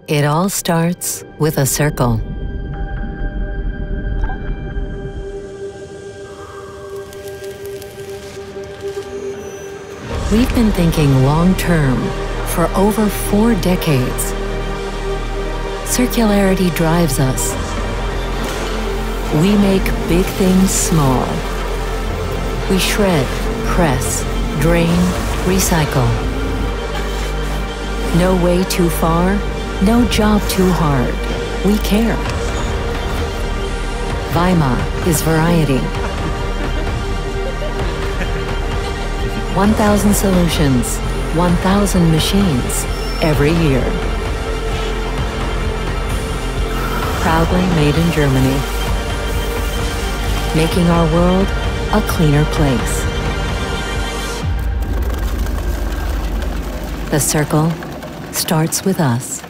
It all starts with a circle. We've been thinking long-term for over 4 decades. Circularity drives us. We make big things small. We shred, press, drain, recycle. No way too far, no job too hard. We care. WEIMA is variety. 1,000 solutions, 1,000 machines every year. Proudly made in Germany, making our world a cleaner place. The circle starts with us.